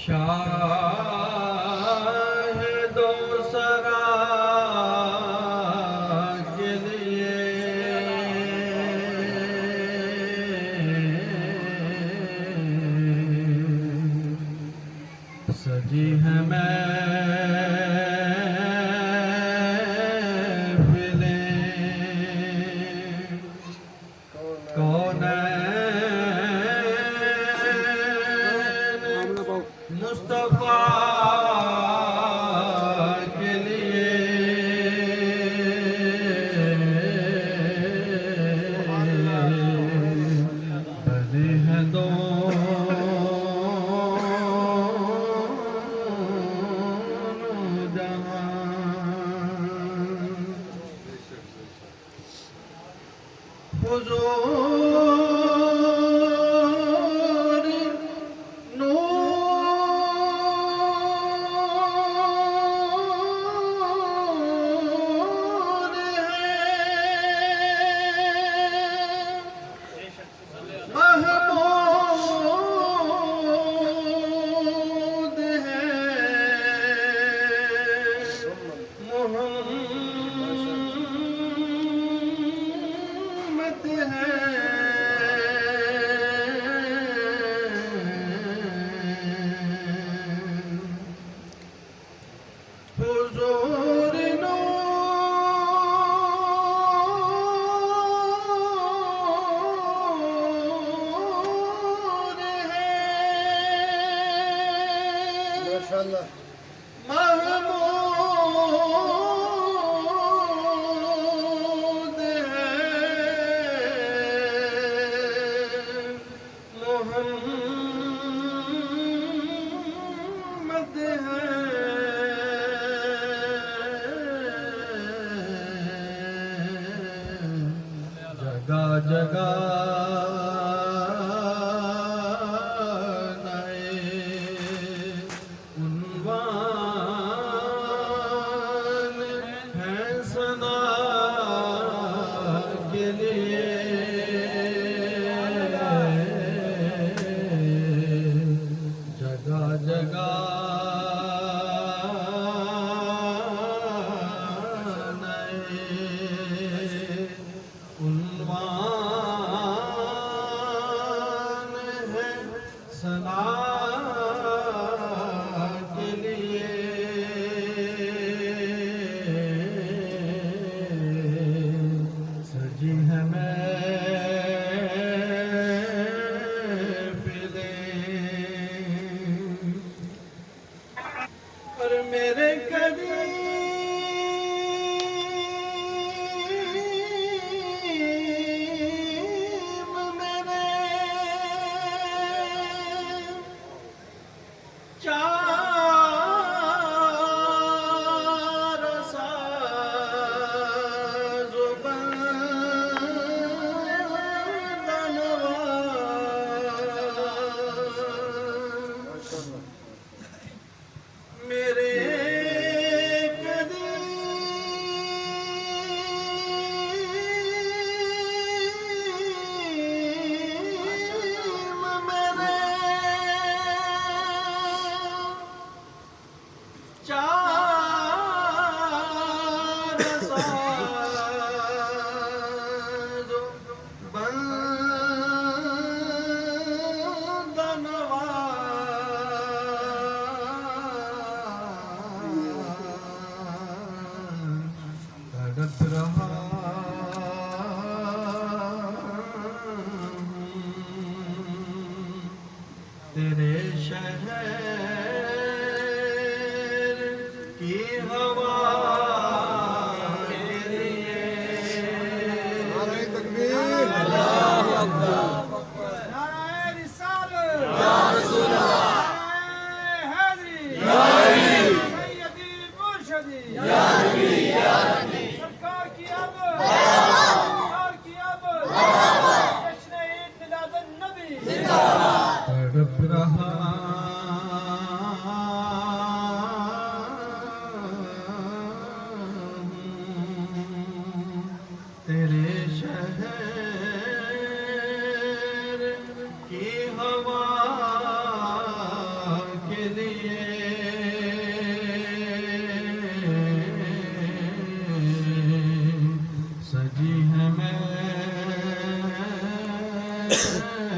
शाहिद सरा के लिए सजी है महफिलें कौनैन मुस्तफा के लिए बने हैं दोनों जहां हुजूर नूर है महमूद है मोहम्मद है हुजूर नूर है माशाअल्लाह महमूद है मोहम्मद है जगह जगह नए उन्वान हैं सना के लिए जगह जगह नए उन्वान है सना के लिए सजी है महफिलें और मेरे करीम मेरे चार साज़ो बंदनवाज़ मेरे करीम मेरे चार साज़ो बंदनवाज़ तड़प रहा हूँ तेरे शहर की हवा के लिए नारे तकबीर अल्लाहु अकबर नाराए रिसालत या रसूल अल्लाह नाराए हैदरी या अली सैयदी मुर्शदी या नबी या नबी सरकार की आमद सरकार की आमद जश्न ईद मिलादुन नबी तड़प रहा है